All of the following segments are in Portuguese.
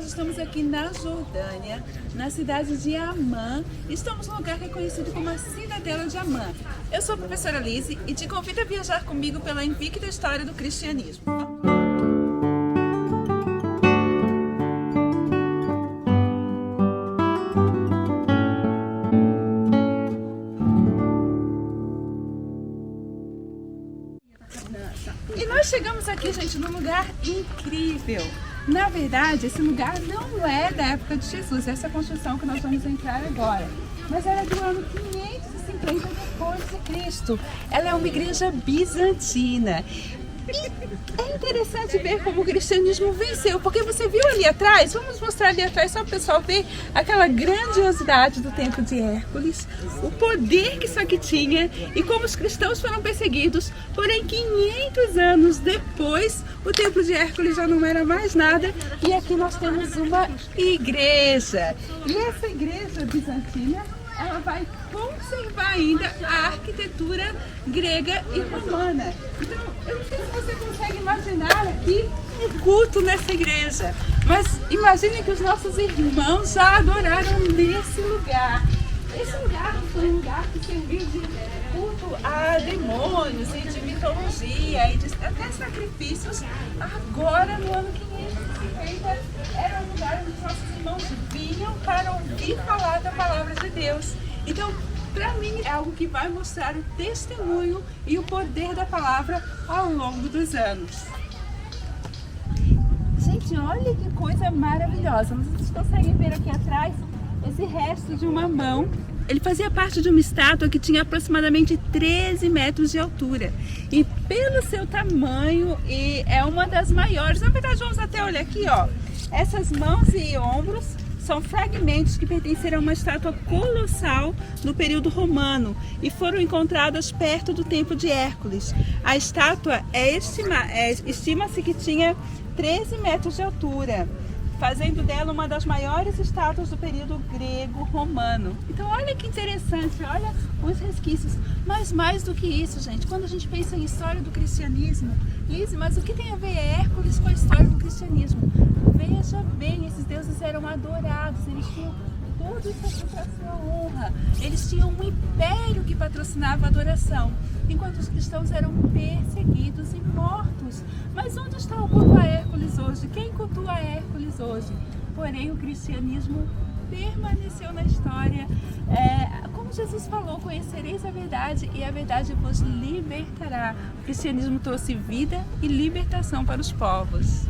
nós estamos aqui na Jordânia, na cidade de Amman. Estamos num lugar que é conhecido como a Cidadela de Amman. Eu sou a professora Lise e te convido a viajar comigo pela invicta história do cristianismo. E nós chegamos aqui, gente, num lugar incrível. Na verdade, esse lugar não é da época de Jesus, essa construção que nós vamos entrar agora. Mas ela é do ano 550 depois de Cristo. Ela é uma igreja bizantina. E é interessante ver como o cristianismo venceu, porque você viu ali atrás, vamos mostrar ali atrás só para o pessoal ver aquela grandiosidade do templo de Hércules, o poder que isso aqui tinha e como os cristãos foram perseguidos. Porém, 500 anos depois, o templo de Hércules já não era mais nada e aqui nós temos uma igreja. E essa igreja bizantina, ela vai conservar ainda a arquitetura grega e romana. Então, eu não sei se você consegue imaginar aqui um culto nessa igreja, mas imagine que os nossos irmãos já adoraram nesse lugar. Esse lugar foi um lugar que serviu de culto a demônios e de mitologia e de até sacrifícios. Agora, no ano 550, era um lugar onde os nossos irmãos vinham para ouvir falar da palavra de Deus. Então, para mim, é algo que vai mostrar o testemunho e o poder da palavra ao longo dos anos. Gente, olha que coisa maravilhosa. Vocês conseguem ver aqui atrás esse resto de uma mão. Ele fazia parte de uma estátua que tinha aproximadamente 13 metros de altura. E pelo seu tamanho, é uma das maiores. Na verdade, vamos até olhar aqui, ó. Essas mãos e ombros são fragmentos que pertenceram a uma estátua colossal no período romano e foram encontradas perto do templo de Hércules. A estátua estima-se que tinha 13 metros de altura, fazendo dela uma das maiores estátuas do período grego-romano. Então olha que interessante, olha os resquícios. Mas mais do que isso, gente, quando a gente pensa em história do cristianismo, Lise, mas o que tem a ver Hércules com a história do cristianismo? Veja bem, esses deuses eram adorados, eles tinham tudo isso aqui para sua honra. Eles tinham um império que patrocinava a adoração, enquanto os cristãos eram perseguidos e mortos. Mas onde está o culto a Hércules hoje? Quem cultua Hércules hoje? Porém, o cristianismo permaneceu na história. Como Jesus falou, conhecereis a verdade e a verdade vos libertará. O cristianismo trouxe vida e libertação para os povos.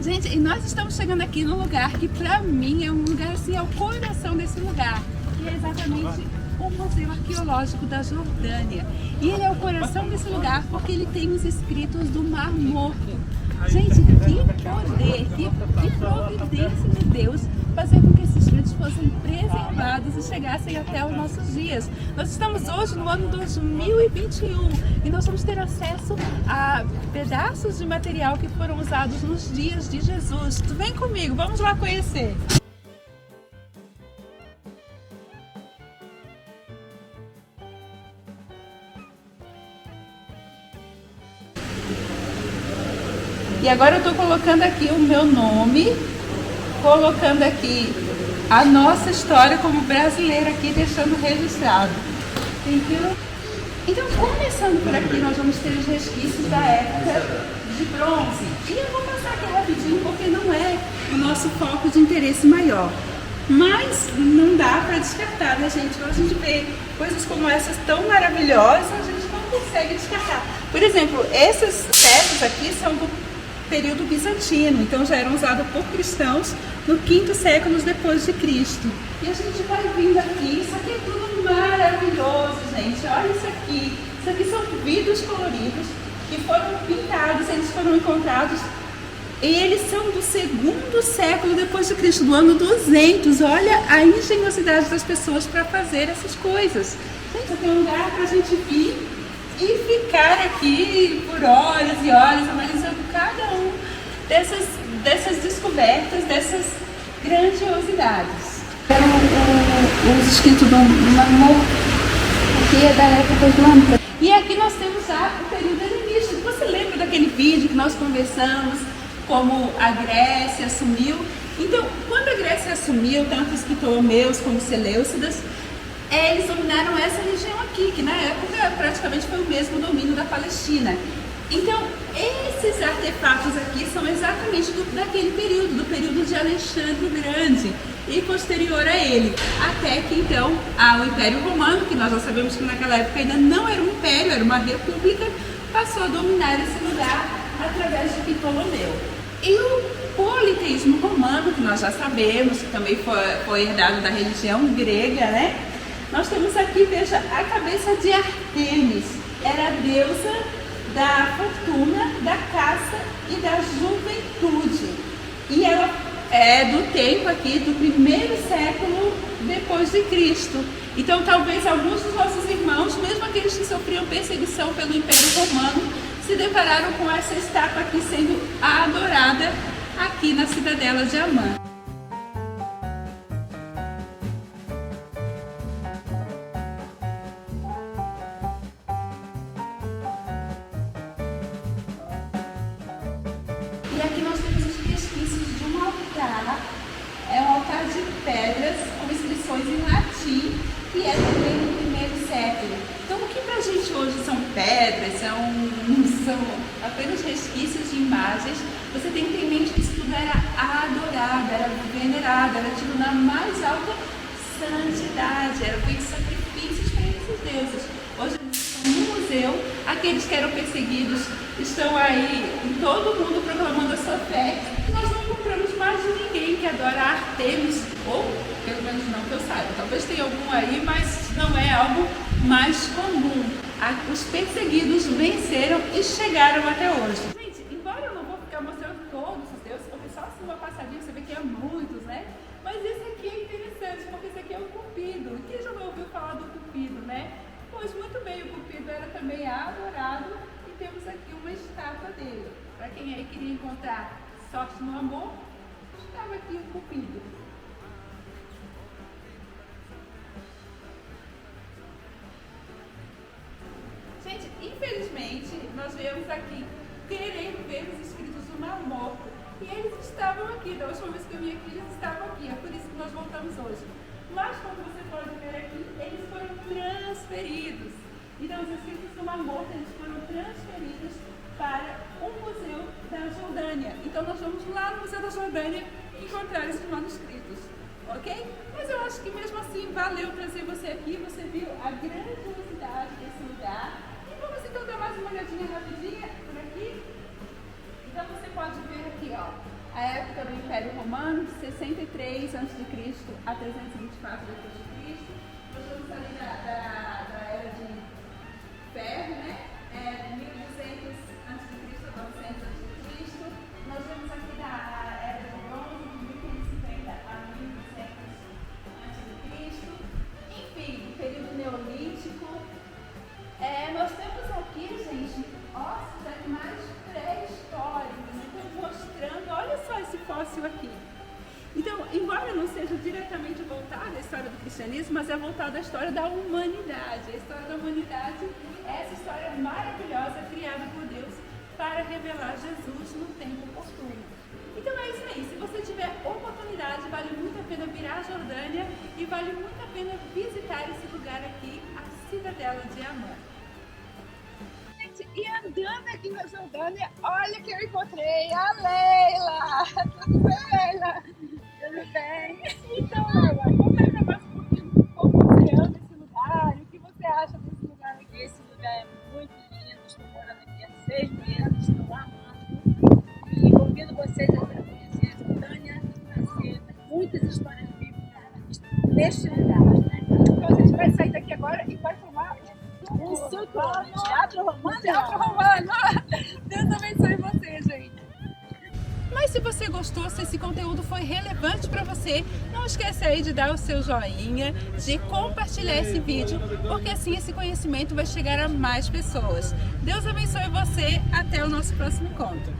Gente, e nós estamos chegando aqui num lugar que para mim é um lugar assim, é o coração desse lugar, que é exatamente o Museu Arqueológico da Jordânia. E ele é o coração desse lugar porque ele tem os escritos do Mar Morto. Gente, que poder, que providência de Deus fazer com que esses escritos fossem preservados e chegassem até os nossos dias. Nós estamos hoje no ano 2021 e nós vamos ter acesso a pedaços de material que foram usados nos dias de Jesus. Tu vem comigo, vamos lá conhecer. E agora eu estou colocando aqui o meu nome, colocando aqui a nossa história como brasileira aqui, deixando registrado. Entendeu? Então, começando por aqui, nós vamos ter os resquícios da época de bronze. E eu vou passar aqui rapidinho, porque não é o nosso foco de interesse maior. Mas não dá para descartar, né, gente? Quando a gente vê coisas como essas tão maravilhosas, a gente não consegue descartar. Por exemplo, essas peças aqui são do período bizantino, então já eram usadas por cristãos no 5º século depois de Cristo. E a gente vai vindo aqui, isso aqui é tudo maravilhoso, gente. Olha isso aqui. Isso aqui são vidros coloridos que foram pintados, eles foram encontrados e eles são do 2º século depois de Cristo, do ano 200. Olha a engenhosidade das pessoas para fazer essas coisas. Gente, aqui é um lugar para a gente vir e ficar aqui por horas e horas analisando cada um dessas descobertas, dessas grandiosidades. Os escritos do Mar Morto, que é da época islâmica. E aqui nós temos já o período helenístico. Você lembra daquele vídeo que nós conversamos como a Grécia assumiu. Então, quando a Grécia assumiu, tanto os Ptolomeus como os Seleucidas, eles dominaram essa região aqui, que na época praticamente foi o mesmo domínio da Palestina. Então, esses artefatos aqui são exatamente daquele período, do período de Alexandre o Grande e posterior a ele, até que então o Império Romano, que nós já sabemos que naquela época ainda não era um império, era uma república, passou a dominar esse lugar através de Ptolomeu. E o politeísmo romano, que nós já sabemos, que também foi herdado da religião grega, né? Nós temos aqui, veja, a cabeça de Ártemis, era a deusa da fortuna, da caça e da juventude. E ela é do tempo aqui do 1º século depois de Cristo. Então talvez alguns dos nossos irmãos, mesmo aqueles que sofriam perseguição pelo Império Romano, se depararam com essa estátua aqui sendo adorada aqui na cidadela de Amã. E aqui nós temos os resquícios de um altar, é um altar de pedras com inscrições em latim, que é também do 1º século. Então o que pra gente hoje são pedras, são apenas resquícios de imagens, você tem que ter em mente que isso tudo era adorado, era venerado, era tido na mais alta santidade, era feito sacrifícios para esses deuses. Hoje eles estão no museu, aqueles que eram perseguidos estão aí em todo mundo proclamando a sua fé. Nós não encontramos mais ninguém que adora Ártemis, ou pelo menos não que eu saiba, talvez tenha algum aí, mas não é algo mais comum. Os perseguidos venceram e chegaram até hoje. Gente, embora eu não vou ficar mostrando todos os deuses, porque só assim uma passadinha você vê que é muitos, né? Mas esse aqui é interessante, porque esse aqui é o Cupido. Quem já não ouviu falar do Cupido, né? Pois muito bem, o Cupido era também adorado e temos aqui uma estátua dele. Para quem aí queria encontrar sorte no amor, estava aqui o Cupido. Gente, infelizmente, nós viemos aqui querendo ver os escritos do Mar Morto. E eles estavam aqui, da última vez que eu vim aqui, eles estavam aqui. É por isso que nós voltamos hoje. Mas, como você pode ver aqui, eles foram transferidos. Então, os escritos do Mar Morto, eles foram transferidos para o Museu da Jordânia. Então, nós vamos lá no Museu da Jordânia encontrar esses manuscritos. Ok? Mas eu acho que mesmo assim valeu trazer você aqui. Você viu a grandiosidade desse lugar. E vamos então dar mais uma olhadinha rapidinha por aqui. Então você pode ver aqui, ó, a época do Império Romano, de 63 a.C. a 324 d.C. Nós estamos ali da era de ferro, né? 1200 a.C. a 900 a.C. Nós vemos aqui da era de bronze, de 1550 a 1200 a.C. Enfim, período neolítico. Nós temos aqui, gente, ossos de animais pré-históricos, então mostrando, olha só esse fóssil aqui. Então, embora não seja diretamente voltado à história do cristianismo, mas é voltado à história da humanidade. A história da humanidade é essa história maravilhosa criada por Deus para revelar Jesus no tempo oportuno. Então é isso aí, se você tiver oportunidade, vale muito a pena virar a Jordânia e vale muito a pena visitar esse lugar aqui, a cidadela de Amã. E andando aqui na Jordânia, olha que eu encontrei a Leila! Tudo bem, Leila? Tudo bem? Então, Leila, comenta mais um pouquinho como você ama esse lugar e o que você acha desse lugar aqui? Esse lugar é muito lindo, estou morando aqui há 6 meses, estou amando. E convido vocês a conhecer a Jordânia, conhecer muitas histórias bíblicas neste lugar, né? Então a gente vai sair daqui agora e vai tomar Um suco, Teatro Romano. Teatro Romano. Deus abençoe você, gente. Mas se você gostou, se esse conteúdo foi relevante para você, não esqueça aí de dar o seu joinha, de compartilhar esse vídeo, porque assim esse conhecimento vai chegar a mais pessoas. Deus abençoe você. Até o nosso próximo encontro.